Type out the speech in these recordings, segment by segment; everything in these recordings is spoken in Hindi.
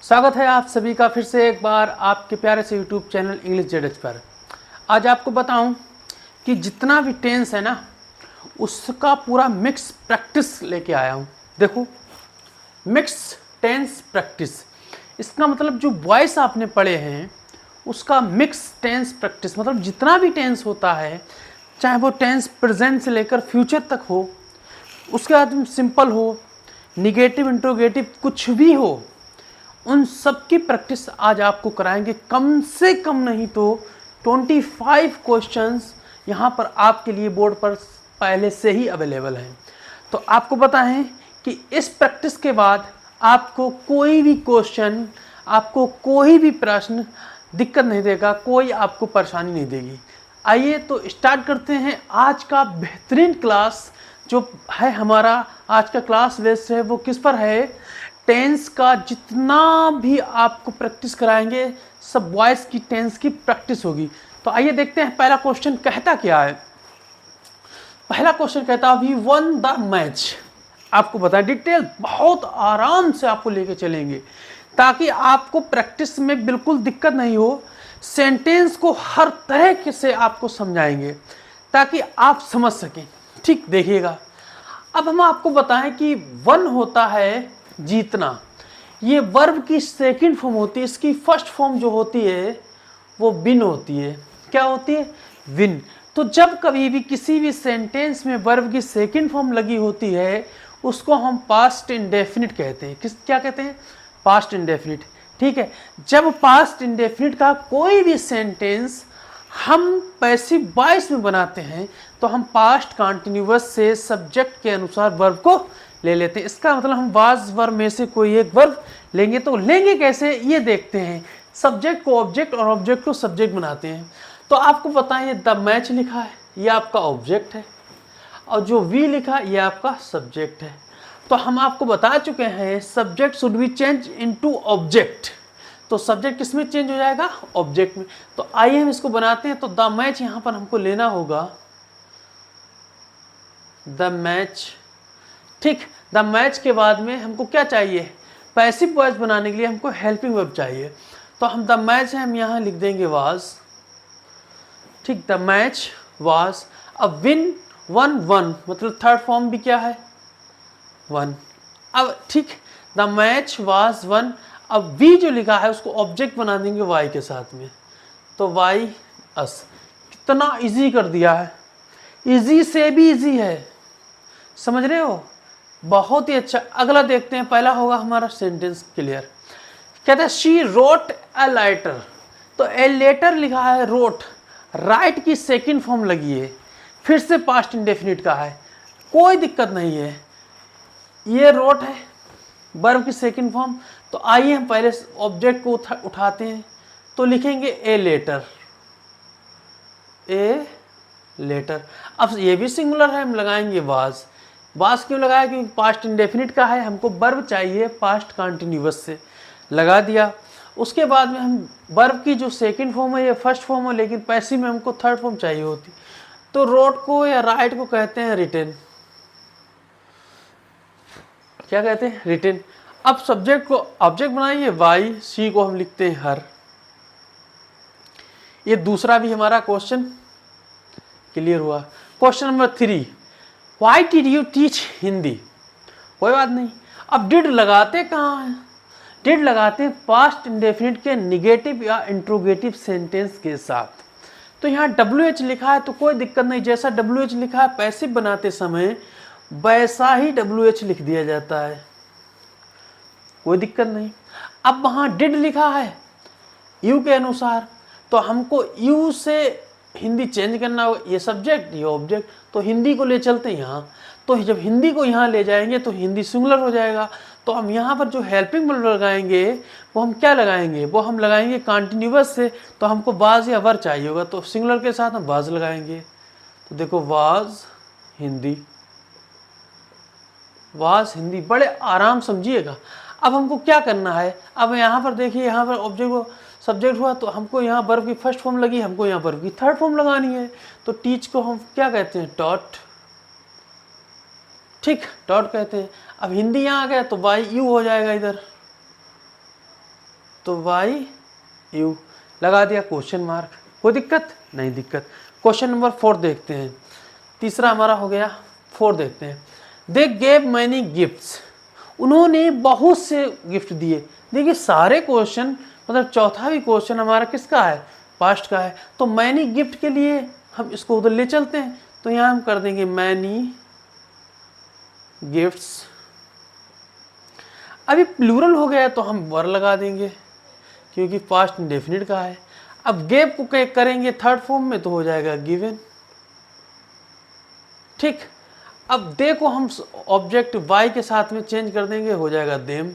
स्वागत है आप सभी का फिर से एक बार आपके प्यारे से यूट्यूब चैनल इंग्लिश जेड पर। आज आपको बताऊं कि जितना भी टेंस है ना उसका पूरा मिक्स प्रैक्टिस लेके आया हूं। देखो, मिक्स टेंस प्रैक्टिस, इसका मतलब जो वॉइस आपने पढ़े हैं उसका मिक्स टेंस प्रैक्टिस, मतलब जितना भी टेंस होता है, चाहे वो टेंस प्रेजेंट से लेकर फ्यूचर तक हो, उसके बाद सिंपल हो, निगेटिव, इंट्रोगेटिव, कुछ भी हो, उन सब की प्रैक्टिस आज आपको कराएंगे। कम से कम नहीं तो 25 क्वेश्चंस यहाँ पर आपके लिए बोर्ड पर पहले से ही अवेलेबल हैं। तो आपको पता है कि इस प्रैक्टिस के बाद आपको कोई भी क्वेश्चन, आपको कोई भी प्रश्न दिक्कत नहीं देगा, कोई आपको परेशानी नहीं देगी। आइए तो स्टार्ट करते हैं आज का बेहतरीन क्लास जो है हमारा। आज का क्लास बेस्ड है वो किस पर है? टेंस का जितना भी आपको प्रैक्टिस कराएंगे सब वॉइस की टेंस की प्रैक्टिस होगी। तो आइए देखते हैं पहला क्वेश्चन कहता क्या है। पहला क्वेश्चन कहता वी वन द मैच। आपको बता डिटेल बहुत आराम से आपको लेके चलेंगे ताकि आपको प्रैक्टिस में बिल्कुल दिक्कत नहीं हो। सेंटेंस को हर तरह से आपको समझाएंगे ताकि आप समझ सकें। ठीक, देखिएगा। अब हम आपको बताएं कि वन होता है जीतना, ये वर्ब की सेकंड फॉर्म होती है। इसकी फर्स्ट फॉर्म जो होती है वो विन होती है। क्या होती है? विन। तो जब कभी भी किसी भी सेंटेंस में वर्ब की सेकंड फॉर्म लगी होती है उसको हम पास्ट इंडेफिनिट कहते हैं। क्या कहते हैं? Past indefinite. ठीक है, जब पास्ट इंडेफिनिट का कोई भी सेंटेंस हम पैसिव वॉइस में बनाते हैं तो हम पास्ट कंटिन्यूअस से सब्जेक्ट के अनुसार वर्ब को ले लेते हैं। इसका मतलब हम वाज वर्ब में से कोई एक वर्ब लेंगे। तो लेंगे कैसे ये देखते हैं। सब्जेक्ट को ऑब्जेक्ट और ऑब्जेक्ट को सब्जेक्ट बनाते हैं। तो आपको बताएं द मैच लिखा है ये आपका ऑब्जेक्ट है और जो वी लिखा है ये आपका सब्जेक्ट है। तो हम आपको बता चुके हैं subject should be change into object. तो सब्जेक्ट किस में चेंज हो जाएगा? ऑब्जेक्ट में। तो आइए हम इसको बनाते हैं। तो द मैच यहां पर हमको लेना होगा द मैच। ठीक, द मैच के बाद में हमको क्या चाहिए? पैसिव वॉइस बनाने के लिए हमको हेल्पिंग वर्ब चाहिए। तो हम द मैच है हम यहाँ लिख देंगे वाज। ठीक, द मैच वाज। अब विन वन वन मतलब थर्ड फॉर्म भी क्या है? वन। अब ठीक, द मैच वाज वन। अब वी जो लिखा है उसको ऑब्जेक्ट बना देंगे वाई के साथ में। तो वाई अस। कितना इजी कर दिया है, इजी से भी इजी है, समझ रहे हो? बहुत ही अच्छा। अगला देखते हैं। पहला होगा हमारा सेंटेंस क्लियर। कहता है शी रोट अ लेटर। तो ए लेटर लिखा है रोट, राइट की सेकंड फॉर्म लगी है, फिर से पास्ट इंडेफिनिट का है, कोई दिक्कत नहीं है। ये रोट है वर्ब की सेकंड फॉर्म। तो आइए हम पहले ऑब्जेक्ट को उठाते हैं। तो लिखेंगे ए लेटर, ए लेटर। अब ये भी सिंगुलर है, हम लगाएंगे वाज। वाज क्यों लगाया? क्योंकि पास्ट इंडेफिनिट का है, हमको वर्ब चाहिए पास्ट कंटिन्यूअस से, लगा दिया। उसके बाद में हम वर्ब की जो सेकंड फॉर्म है ये फर्स्ट फॉर्म है, लेकिन पैसिव में हमको थर्ड फॉर्म चाहिए होती। तो रोट को या राइट को कहते हैं रिटन। क्या कहते हैं? रिटन। अब सब्जेक्ट को ऑब्जेक्ट बनाइए वाई, सी को हम लिखते हैं हर। ये दूसरा भी हमारा क्वेश्चन क्लियर हुआ। Question number 3, why did you teach Hindi? कोई बात नहीं। अब डिड लगाते कहाँ हैं? डिड लगाते हैं पास्ट इंडेफिनिट के निगेटिव या इंट्रोगेटिव सेंटेंस के साथ। तो यहाँ WH लिखा है तो कोई दिक्कत नहीं, जैसा WH लिखा है पैसिव बनाते समय वैसा ही WH लिख दिया जाता है, कोई दिक्कत नहीं। अब वहाँ डिड लिखा है यू के अनुसार, तो हमको यू से हिंदी चेंज करना होगा। ये सब्जेक्ट, ये ऑब्जेक्ट, तो हिंदी को ले चलते हैं यहाँ। तो जब हिंदी को यहाँ ले जाएंगे तो हिंदी सिंगुलर हो जाएगा। तो हम यहाँ पर जो हेल्पिंग वर्ब लगाएंगे वो हम क्या लगाएंगे? वो हम लगाएंगे कंटिन्यूअस से। तो हमको वाज या वर चाहिए होगा तो सिंगुलर के साथ हम वाज लगाएंगे। तो देखो वाज हिंदी, वाज हिंदी। बड़े आराम समझिएगा। अब हमको क्या करना है? अब यहाँ पर देखिए, यहाँ पर ऑब्जेक्ट सब्जेक्ट हुआ तो हमको यहाँ वर्ब की फर्स्ट फॉर्म लगी, हमको यहाँ वर्ब की थर्ड फॉर्म लगानी है। तो टीच को हम क्या कहते हैं? टॉट। ठीक, टॉट कहते हैं। अब हिंदी यहाँ आ गया तो वाई यू हो जाएगा इधर। तो वाई यू लगा दिया क्वेश्चन मार्क। कोई दिक्कत नहीं? दिक्कत। क्वेश्चन नंबर 4 देखते हैं। तीसरा हमारा हो गया। 4 देखते हैं। दे गेव मैनी गिफ्ट्स, उन्होंने बहुत से गिफ्ट दिए। देखिए सारे क्वेश्चन मतलब चौथा भी क्वेश्चन हमारा किसका है? पास्ट का है। तो मैनी गिफ्ट के लिए हम इसको उधर ले चलते हैं। तो यहाँ हम कर देंगे मैनी गिफ्ट्स। अभी प्लूरल हो गया तो हम वर लगा देंगे क्योंकि पास्ट इंडेफिनिट का है। अब गेव को करेंगे थर्ड फॉर्म में तो हो जाएगा गिवन। ठीक। अब दे को हम ऑब्जेक्ट वाई के साथ में चेंज कर देंगे, हो जाएगा देम।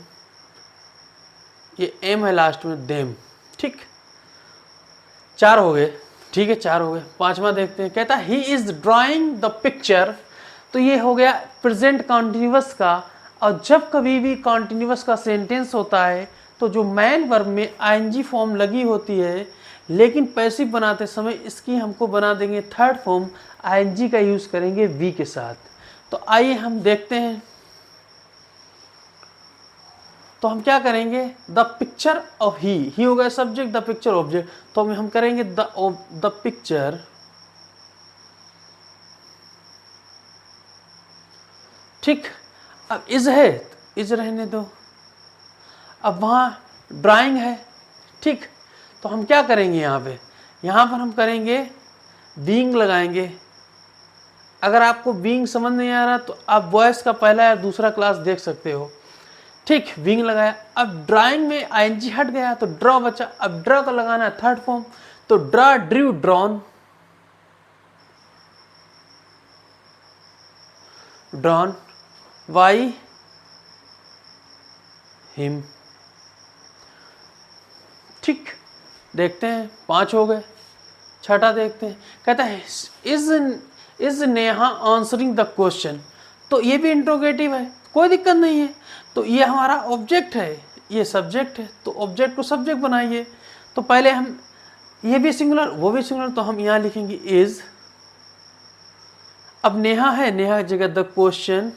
ये एम है लास्ट में, देम। ठीक। 4 हो गए। ठीक है 4 हो गए। 5वां देखते हैं। कहता है he is drawing the picture. तो ये हो गया प्रेजेंट कॉन्टिन्यूअस का। और जब कभी भी कॉन्टिन्यूअस का सेंटेंस होता है तो जो मैन वर्ब में आईएनजी फॉर्म लगी होती है, लेकिन पैसिव बनाते समय इसकी हमको बना देंगे थर्ड फॉर्म, आईएनजी का यूज करेंगे वी के साथ। तो आइए हम देखते हैं। तो हम क्या करेंगे? द पिक्चर ऑफ ही हो गया सब्जेक्ट, द पिक्चर ऑब्जेक्ट। तो हम करेंगे द पिक्चर। ठीक। अब इज है, इज रहने दो। अब वहां ड्राइंग है। ठीक। तो हम क्या करेंगे? यहाँ पर हम करेंगे बीइंग लगाएंगे। अगर आपको बीइंग समझ नहीं आ रहा तो आप वॉइस का पहला या दूसरा क्लास देख सकते हो। ठीक। बीइंग लगाया। अब ड्राइंग में आईएनजी हट गया तो ड्रॉ बचा। अब ड्रॉ का लगाना है थर्ड फॉर्म। तो draw, drew, drawn, drawn, by him. ठीक। देखते हैं 5 हो गए। 6ठा देखते हैं। कहता है is Neha answering the question. तो ये भी इंट्रोगेटिव है, कोई दिक्कत नहीं है। तो ये हमारा ऑब्जेक्ट है, ये सब्जेक्ट है। तो ऑब्जेक्ट को सब्जेक्ट बनाइए। तो पहले हम, ये भी सिंगुलर वो भी सिंगुलर, तो हम यहाँ लिखेंगे इज। अब नेहा है, नेहा की जगह the question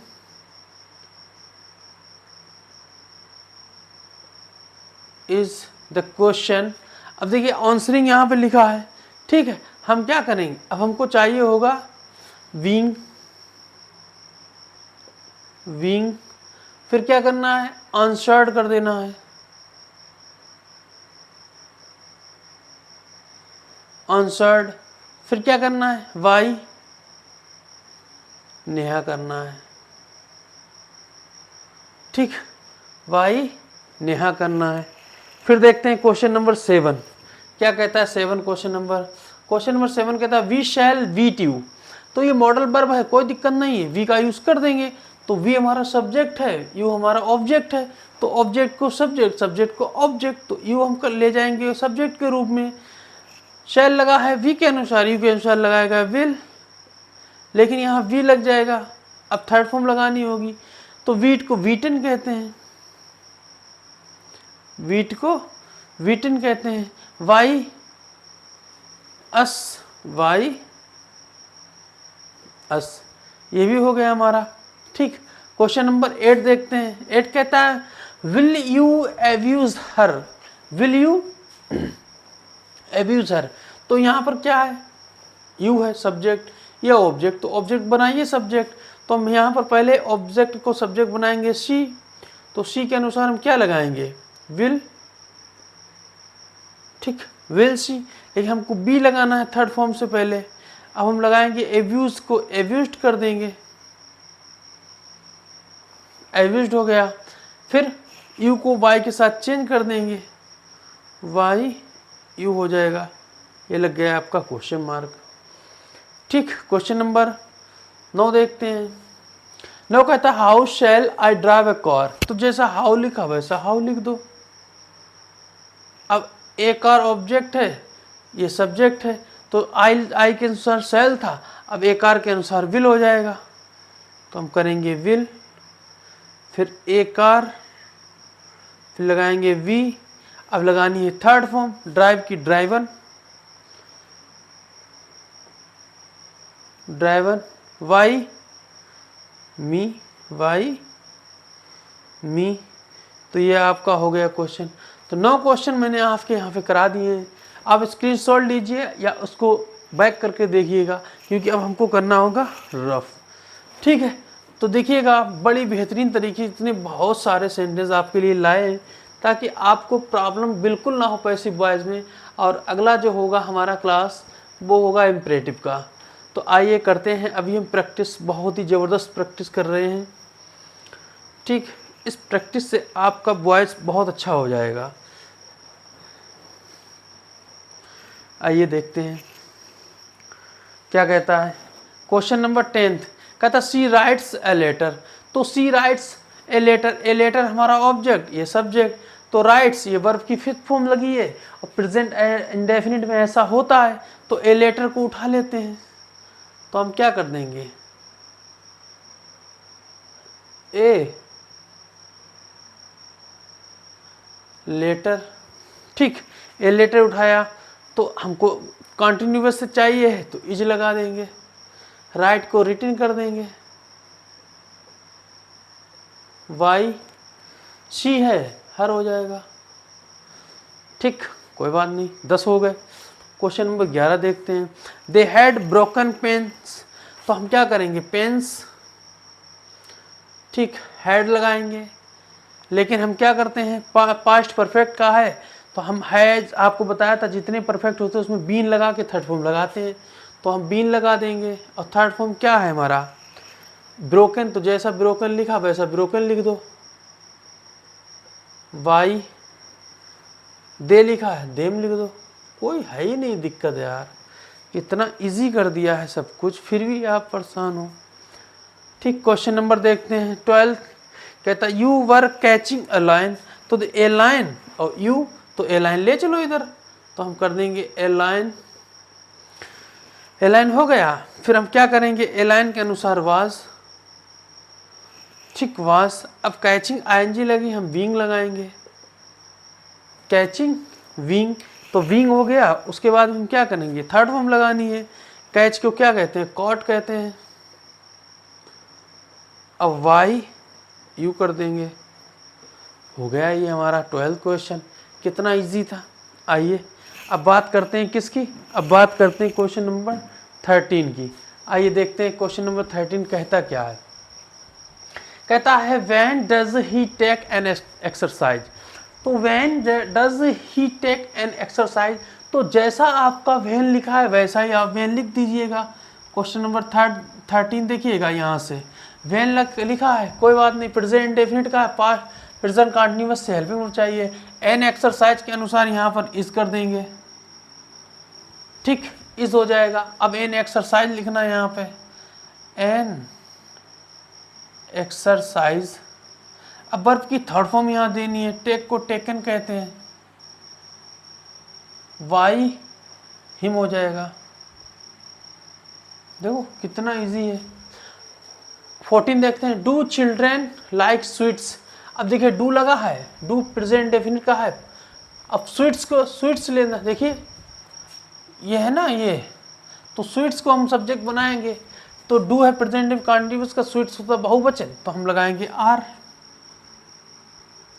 is the question. अब देखिए आंसरिंग यहाँ पे लिखा है। ठीक है। हम क्या करेंगे? अब हमको चाहिए होगा विंग, विंग। फिर क्या करना है? आंसर्ड कर देना है, आंसर्ड। फिर क्या करना है? वाई, नेहा करना है। ठीक। वाई, नेहा करना है। फिर देखते हैं क्वेश्चन नंबर 7 क्या कहता है। 7 क्वेश्चन नंबर 7 कहता है वी शैल वीट यू। तो ये मॉडल वर्ब है, कोई दिक्कत नहीं है, वी का यूज कर देंगे। तो वी हमारा सब्जेक्ट है, यू हमारा ऑब्जेक्ट है। तो ऑब्जेक्ट को सब्जेक्ट, सब्जेक्ट को ऑब्जेक्ट, तो यू हम ले जाएंगे सब्जेक्ट के रूप में। शैल लगा है वी के अनुसार, यू के अनुसार लगाएगा विल, लेकिन यहाँ वी लग जाएगा। अब थर्ड फॉर्म लगानी होगी। तो वीट को वीटन कहते हैं, वीट को वीटन कहते हैं। वाई अस, वाई अस। ये भी हो गया हमारा। ठीक। क्वेश्चन नंबर 8 देखते हैं। 8 कहता है will you abuse her, will you abuse her. तो यहाँ पर क्या है? यू है सब्जेक्ट या ऑब्जेक्ट। तो ऑब्जेक्ट बनाइए सब्जेक्ट। तो हम यहाँ पर पहले ऑब्जेक्ट को सब्जेक्ट बनाएंगे सी। तो सी के अनुसार हम क्या लगाएंगे? विल। ठीक। Will see. लेकिन हमको बी लगाना है थर्ड फॉर्म से पहले। अब हम लगाएंगे एब्यूज को एब्यूज्ड कर देंगे, एब्यूज्ड हो गया। फिर यू को वाई के साथ चेंज कर देंगे, वाई यू हो जाएगा। ये लग गया आपका क्वेश्चन मार्क। ठीक। क्वेश्चन नंबर 9 देखते हैं। 9 कहता है how shell I drive a car. तो जैसा हाउ लिखा वैसा हाउ लिख दो। अब ए कार ऑब्जेक्ट है, ये सब्जेक्ट है। तो आई के अनुसार शैल था, अब ए कार के अनुसार विल हो जाएगा। तो हम करेंगे विल, फिर ए कार, फिर लगाएंगे वी। अब लगानी है थर्ड फॉर्म ड्राइव की, driven, driven. Why me, why me. तो ये आपका हो गया क्वेश्चन। तो 9 क्वेश्चन मैंने आपके यहाँ पे करा दिए हैं। आप स्क्रीनशॉट लीजिए या उसको बैक करके देखिएगा, क्योंकि अब हमको करना होगा रफ। ठीक है, तो देखिएगा बड़ी बेहतरीन तरीके इतने बहुत सारे सेंटेंस आपके लिए लाए हैं ताकि आपको प्रॉब्लम बिल्कुल ना हो पैसिव वॉइस में। और अगला जो होगा हमारा क्लास वो होगा इम्परेटिव का। तो आइए करते हैं, अभी हम प्रैक्टिस बहुत ही ज़बरदस्त प्रैक्टिस कर रहे हैं। ठीक, इस प्रैक्टिस से आपका वॉइस बहुत अच्छा हो जाएगा। आइए देखते हैं क्या कहता है। क्वेश्चन नंबर 10 कहता सी राइट्स ए लेटर। तो C writes a letter, a letter हमारा ऑब्जेक्ट, ये सब्जेक्ट, तो राइट्स ये वर्ब की फिफ्थ फॉर्म लगी है और प्रेजेंट इंडेफिनिट में ऐसा होता है, तो ए लेटर को उठा लेते हैं। तो हम क्या कर देंगे, ए लेटर। ठीक, ए लेटर उठाया तो हमको कॉन्टिन्यूअस से चाहिए है तो इज लगा देंगे, राइट को रिटर्न कर देंगे, वाई सी है हर हो जाएगा। ठीक, कोई बात नहीं, 10 हो गए। क्वेश्चन नंबर 11 देखते हैं। They had broken pens. तो हम क्या करेंगे, पेन्स, ठीक, हैड लगाएंगे, लेकिन हम क्या करते हैं पास्ट परफेक्ट का है तो हम हैज, आपको बताया था जितने परफेक्ट होते हैं उसमें बीन लगा के थर्ड फॉर्म लगाते हैं, तो हम बीन लगा देंगे। और थर्ड फॉर्म क्या है हमारा, ब्रोकन, तो जैसा ब्रोकन लिखा वैसा ब्रोकन लिख दो, वाई दे लिखा है देम लिख दो, कोई है ही नहीं दिक्कत यार, इतना इजी कर दिया है सब कुछ, फिर भी आप परेशान हो। ठीक, क्वेश्चन नंबर देखते हैं 12 कहता you were catching a line. तो ए लाइन और यू, तो ए लाइन ले चलो इधर, तो हम कर देंगे ए लाइन, ए लाइन हो गया। फिर हम क्या करेंगे, ए लाइन के अनुसार वाज, ठीक वाज। अब कैचिंग आईएनजी लगी, हम विंग लगाएंगे, कैचिंग विंग, तो विंग हो गया। उसके बाद हम क्या करेंगे, थर्ड फॉर्म लगानी है, कैच को क्या कहते हैं, कॉट कहते हैं। अब वाई यू कर देंगे, हो गया ये हमारा 12th क्वेश्चन। कितना इजी था। आइए अब बात करते हैं किसकी, अब बात करते हैं क्वेश्चन नंबर 13 की। आइए देखते हैं क्वेश्चन नंबर 13 कहता क्या है। कहता है when does he take an exercise. तो when does he take an exercise, तो जैसा आपका व्हेन लिखा है वैसा ही आप व्हेन लिख दीजिएगा। क्वेश्चन नंबर 13 देखिएगा, यहाँ से व्हेन लिखा है, कोई बात नहीं, प्रेजेंट इंडेफिनिट का है, पास्ट प्रेजेंट कंटीन्यूअस से हेल्पिंग वर्ब चाहिए, एन एक्सरसाइज के अनुसार यहाँ पर इज कर देंगे, ठीक, इज हो जाएगा। अब एन एक्सरसाइज लिखना है यहाँ पे, एन एक्सरसाइज। अब वर्ब की थर्ड फॉर्म यहाँ देनी है, टेक को टेकन कहते हैं, वाई हिम हो जाएगा। देखो कितना इजी है। 14 देखते हैं, डू चिल्ड्रेन लाइक स्वीट्स। अब देखिए डू लगा है, डू प्रेजेंट डेफिनिट का है, अब स्वीट्स को स्वीट्स लेना, देखिए ये है ना ये, तो स्वीट्स को हम सब्जेक्ट बनाएंगे, तो डू है प्रेजेंट कंटीन्यूअस का, स्वीट्स होता है बहुवचन, तो हम लगाएंगे are,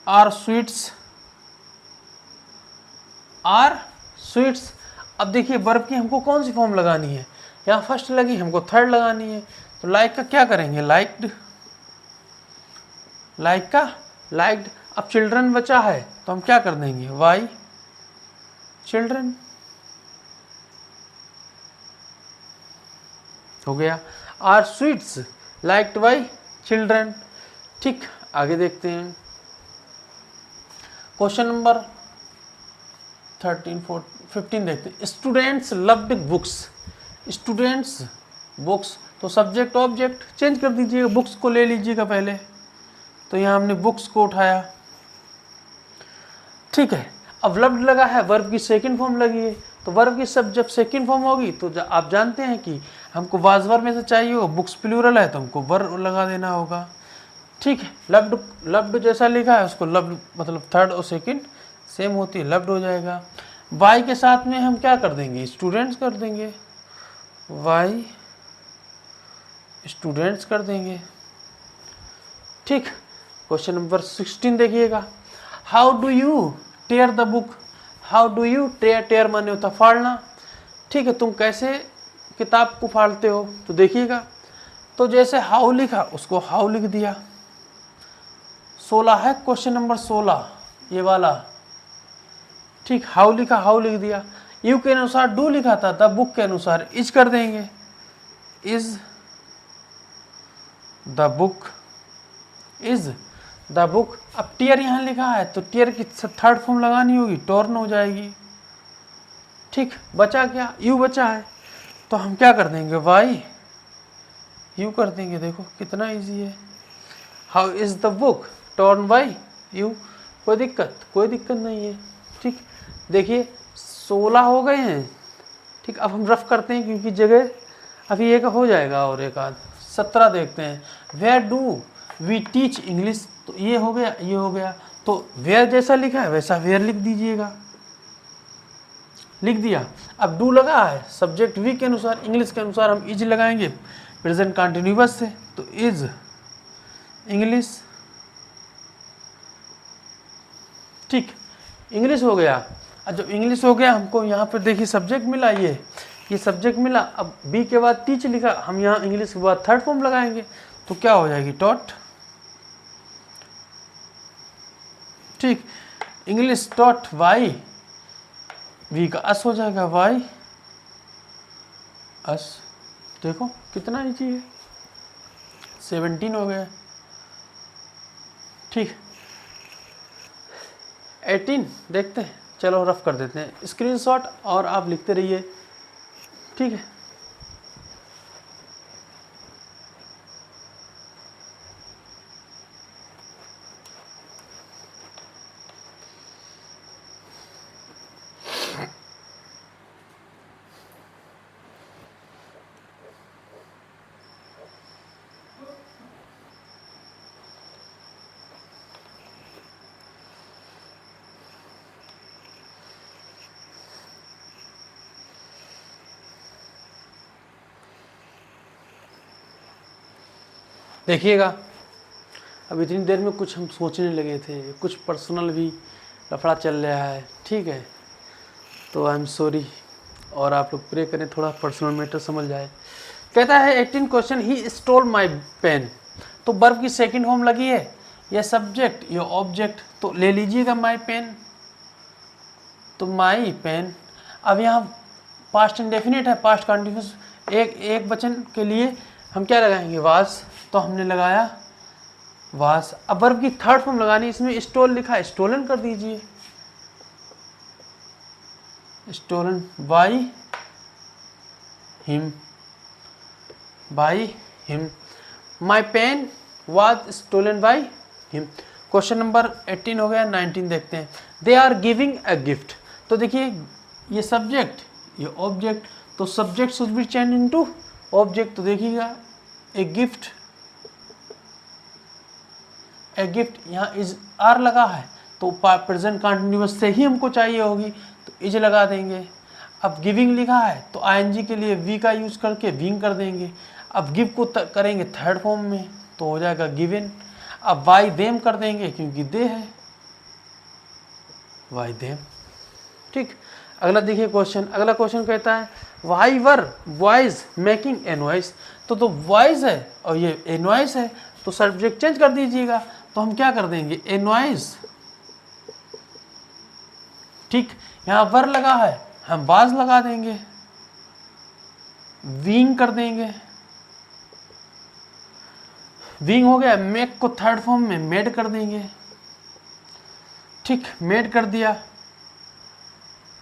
are sweets, are sweets. अब देखिए वर्ब की हमको कौन सी फॉर्म लगानी है, यहाँ फर्स्ट लगी, हमको थर्ड लगानी है, तो लाइक का क्या करेंगे, लाइक्ड, लाइक का लाइक्ड। अब चिल्ड्रन बचा है तो हम क्या कर देंगे, वाई चिल्ड्रन, हो गया। Are sweets liked by children. ठीक, आगे देखते हैं क्वेश्चन नंबर 15 देखते हैं। Students loved books. Students books, तो सब्जेक्ट ऑब्जेक्ट चेंज कर दीजिएगा, बुक्स को ले लीजिएगा पहले, तो यहाँ हमने बुक्स को उठाया, ठीक है। अब लव्ड लगा है, वर्ब की सेकंड फॉर्म लगी है, तो वर्ब की सब जब सेकंड फॉर्म होगी तो आप जानते हैं कि हमको वाज वर्ब में से चाहिए होगा, बुक्स प्लूरल है तो हमको वर्ब लगा देना होगा, ठीक है। लव्ड, लव्ड जैसा लिखा है उसको लव्ड मतलब थर्ड और सेकंड सेम होती है, लव्ड हो जाएगा। वाई के साथ में हम क्या कर देंगे, स्टूडेंट्स कर देंगे, वाई स्टूडेंट्स कर देंगे, ठीक। क्वेश्चन नंबर 16 देखिएगा, how do you tear the book, how do you tear, tear माने होता फाड़ना, ठीक है, तुम कैसे किताब को फाड़ते हो, तो देखिएगा, तो जैसे हाउ लिखा उसको हाउ लिख दिया। 16 है क्वेश्चन नंबर 16 ये वाला, ठीक, हाउ लिखा हाउ लिख दिया। यू के अनुसार डू लिखा था, द बुक के अनुसार इज कर देंगे, is the book, is the book. अब टीयर यहाँ लिखा है तो टीयर की थर्ड फॉर्म लगानी होगी, टॉर्न हो जाएगी, ठीक। बचा क्या, यू बचा है, तो हम क्या कर देंगे, वाई यू कर देंगे। देखो कितना इजी है। How is the book, torn by you, कोई दिक्कत नहीं है, ठीक। देखिए 16 हो गए हैं, ठीक। अब हम रफ करते हैं क्योंकि जगह अभी एक हो जाएगा और एक आध, 17 देखते हैं। Where do we teach English, तो ये हो गया, ये हो गया, तो वेयर जैसा लिखा है वैसा वेयर लिख दीजिएगा, लिख दिया। अब डू लगा है सब्जेक्ट वी के अनुसार, इंग्लिश के अनुसार हम इज लगाएंगे प्रेजेंट कंटिन्यूअस से, तो इज इंग्लिश, ठीक, इंग्लिश हो गया। अब जब इंग्लिश हो गया हमको यहाँ पे देखिए सब्जेक्ट मिला, ये सब्जेक्ट मिला। अब बी के बाद टीच लिखा, हम यहाँ इंग्लिश के बाद थर्ड फॉर्म लगाएंगे, तो क्या हो जाएगी, टॉट, ठीक। इंग्लिश टॉट वाई, वी का अस हो जाएगा, वाई अस। देखो कितना ईजी है, 17 हो गया, ठीक। 18 देखते हैं, चलो रफ कर देते हैं, स्क्रीनशॉट और आप लिखते रहिए, ठीक है। देखिएगा अब इतनी देर में कुछ हम सोचने लगे थे, कुछ पर्सनल भी लफड़ा चल रहा है, ठीक है, तो आई एम सॉरी, और आप लोग प्रे करें थोड़ा पर्सनल मैटर समझ जाए। कहता है 18 question, he stole my pen, तो वर्ब की सेकंड फॉर्म लगी है, यह सब्जेक्ट यह ऑब्जेक्ट, तो ले लीजिएगा माई पेन, तो माई पेन। अब यहाँ पास्ट इंडेफिनिट है, पास्ट कंटिन्यूस, एक वचन के लिए हम क्या लगाएंगे, वाज, तो हमने लगाया वाज। अब वर्ब की थर्ड फॉर्म लगानी, इसमें स्टोल लिखा है, स्टोलन कर दीजिए, stolen by him, by him, my pen was stolen by him. Question number 18 हो गया, 19 देखते हैं। They are giving a gift, तो देखिए ये सब्जेक्ट ये ऑब्जेक्ट, तो subject should be change into object, तो देखिएगा ए गिफ्ट, ए गिफ्ट, यहाँ इज आर लगा है तो प्रेजेंट कंटिन्यूअस से ही हमको चाहिए होगी, तो इज लगा देंगे। अब गिविंग लिखा है तो आईएनजी के लिए वी का यूज करके विंग कर देंगे। अब गिव को करेंगे थर्ड फॉर्म में, तो हो जाएगा गिवन। अब वाई देम कर देंगे क्योंकि दे है, वाई देम, ठीक। अगला देखिए क्वेश्चन, अगला क्वेश्चन कहता है why were boys making NYSE, तो बॉयज है और ये एनवाइस है, तो सब्जेक्ट चेंज कर दीजिएगा, तो हम क्या कर देंगे, एनवाइस, ठीक। यहाँ वर लगा है हम वाज लगा देंगे, विंग कर देंगे, विंग हो गया। मेक को थर्ड फॉर्म में मेड कर देंगे, ठीक, मेड कर दिया,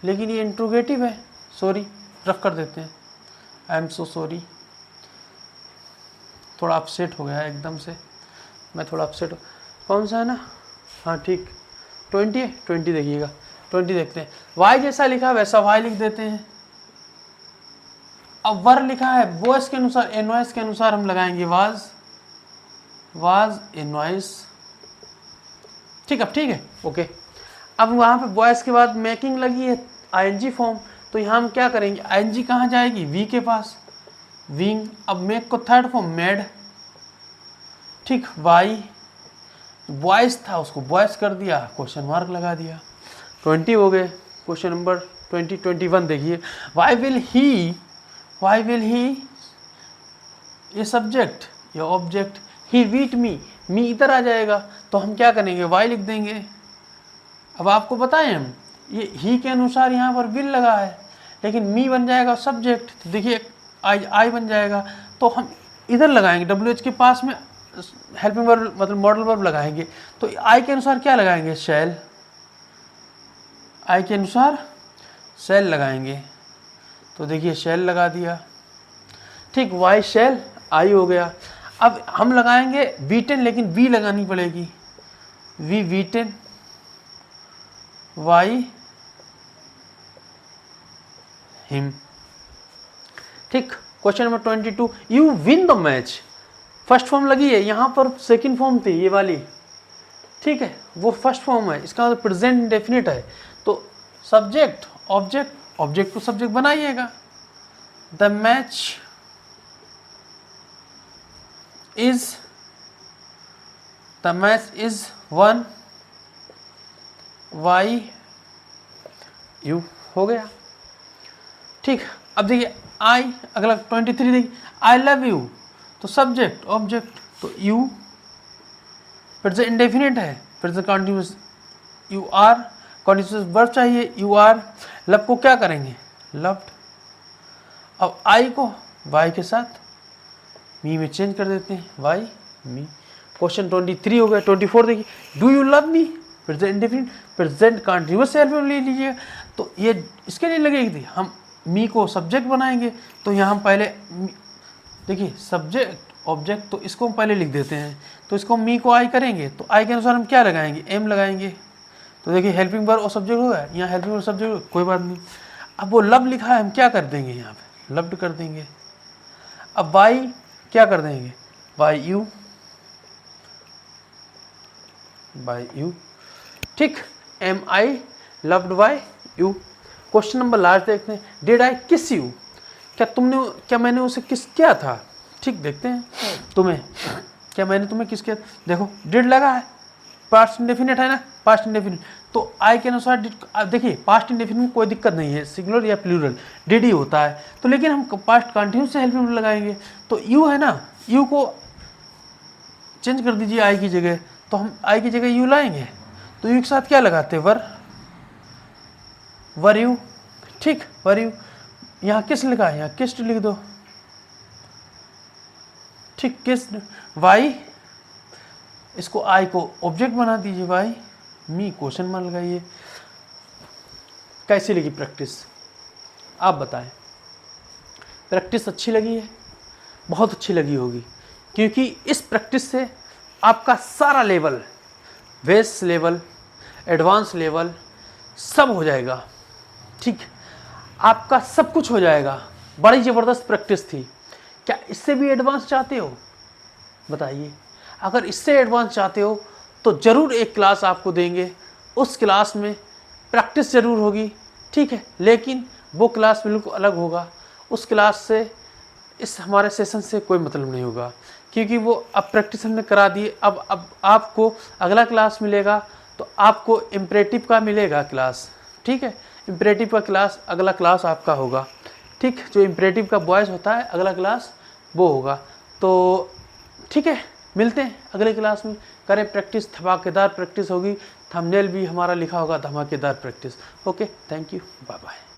लेकिन ये इंट्रोगेटिव है, सॉरी रफ कर देते हैं, आई एम सो सॉरी, थोड़ा अपसेट हो गया एकदम से, मैं थोड़ा अपसेट, कौन सा है ना, हाँ ठीक, 20 है, 20 देखिएगा, 20 देखते हैं। वाई जैसा लिखा वैसा वाई लिख देते हैं। अब वर लिखा है बॉयज के अनुसार, एनवाइस के अनुसार हम लगाएंगे वाज, वाज एनवाइस, ठीक। अब ठीक है, ओके। अब वहाँ पे बॉयज के बाद मेकिंग लगी है आईएनजी फॉर्म, तो यहाँ हम क्या करेंगे, आईएनजी कहाँ जाएगी, वी के पास, विंग। अब मेक को थर्ड फॉर्म मेड, ठीक। वाई बॉयज था उसको बॉयज कर दिया, क्वेश्चन मार्क लगा दिया। 20 हो गए। क्वेश्चन नंबर 21 देखिए, वाई विल ही ये सब्जेक्ट या ऑब्जेक्ट, ही बीट मी इधर आ जाएगा, तो हम क्या करेंगे, वाई लिख देंगे। अब आपको बताएं हम, ये ही के अनुसार यहाँ पर विल लगा है, लेकिन मी बन जाएगा सब्जेक्ट, तो देखिए आई बन जाएगा, तो हम इधर लगाएंगे WH के पास में हेल्पिंग वर्ब मतलब मॉडल वर्ब लगाएंगे। तो आई के अनुसार क्या लगाएंगे, शैल, आई के अनुसार शैल लगाएंगे। तो देखिए शैल लगा दिया, ठीक, वाई शैल आई हो गया। अब हम लगाएंगे बीटेन, लेकिन वी लगानी पड़ेगी, वी बीटेन, वाई हिम। ठीक, question number 22, you win the match, first form लगी है, यहाँ पर सेकंड फॉर्म थी ये वाली, ठीक है, वो फर्स्ट फॉर्म है, इसका मतलब प्रेजेंट इंडेफिनिट है, तो सब्जेक्ट ऑब्जेक्ट, ऑब्जेक्ट को सब्जेक्ट बनाइएगा। The match is won by you हो गया। ठीक, अब देखिए आई, अगला 23 देखिए, आई लव यू, तो सब्जेक्ट ऑब्जेक्ट, तो यू प्रेजेंट इंडेफिनिट है, present continuous, you are continuous verb चाहिए, यू आर, लव को क्या करेंगे, लव्ड। अब आई को वाई के साथ मी में चेंज कर देते हैं, वाई मी। क्वेश्चन 23 हो गया। 24 देखिए, do you love me, present indefinite, present continuous self में ले लीजिए, तो ये इसके लिए लगेगी थी, हम मी को सब्जेक्ट बनाएंगे, तो यहाँ हम पहले देखिए सब्जेक्ट ऑब्जेक्ट, तो इसको हम पहले लिख देते हैं, तो इसको मी को आई करेंगे, तो आई के अनुसार हम क्या लगाएंगे, एम लगाएंगे। तो देखिए हेल्पिंग वर्ब और सब्जेक्ट होगा, यहाँ हेल्पिंग वर्ब सब्जेक्ट कोई बात नहीं। अब वो लव लिखा है, हम क्या कर देंगे, यहाँ पे लव्ड कर देंगे। अब वाई क्या कर देंगे, बाय यू, ठीक, am I loved by you. Question number last देखते हैं, डिड आई किस यू, क्या मैंने उसे किस किया था, ठीक, देखते हैं तुम्हें, क्या मैंने तुम्हें किस किया, देखो डिड लगा है, पास्ट इंडेफिनिट है ना, पास्ट इंडेफिनिट, तो आई के अनुसार डिड, देखिए पास्ट इंडेफिनिट में कोई दिक्कत नहीं है, सिंगुलर या प्लूरल डिड ही होता है, तो लेकिन हम पास्ट कंटिन्यूस से हेल्पिंग लगाएंगे, तो यू है ना, यू को चेंज कर दीजिए आई की जगह, तो हम आई की जगह यू लाएंगे, तो यू के साथ क्या लगाते हैं, वर यू, ठीक, वर यू। यहाँ किस लिखा है, यहाँ किस्ट लिख दो, ठीक, किस, वाई, इसको आई को ऑब्जेक्ट बना दीजिए, वाई मी, क्वेश्चन मार्क लगाइए। कैसी लगी प्रैक्टिस, आप बताएं, प्रैक्टिस अच्छी लगी है, बहुत अच्छी लगी होगी, क्योंकि इस प्रैक्टिस से आपका सारा level, base level, advance level सब हो जाएगा, ठीक, आपका सब कुछ हो जाएगा। बड़ी ज़बरदस्त प्रैक्टिस थी, क्या इससे भी एडवांस चाहते हो, बताइए। अगर इससे एडवांस चाहते हो तो ज़रूर एक क्लास आपको देंगे, उस क्लास में प्रैक्टिस ज़रूर होगी, ठीक है, लेकिन वो क्लास बिल्कुल अलग होगा, उस क्लास से इस हमारे सेशन से कोई मतलब नहीं होगा, क्योंकि वो अब प्रैक्टिस हमने करा दी। अब आपको अगला क्लास मिलेगा, तो आपको इम्परेटिव का मिलेगा क्लास, ठीक है, इम्परेटिव का क्लास अगला क्लास आपका होगा, ठीक, जो इम्परेटिव का बॉयज़ होता है अगला क्लास वो होगा। तो ठीक है, मिलते हैं अगले क्लास में, करें प्रैक्टिस, धमाकेदार प्रैक्टिस होगी, थंबनेल भी हमारा लिखा होगा धमाकेदार practice. Okay, thank you, bye bye.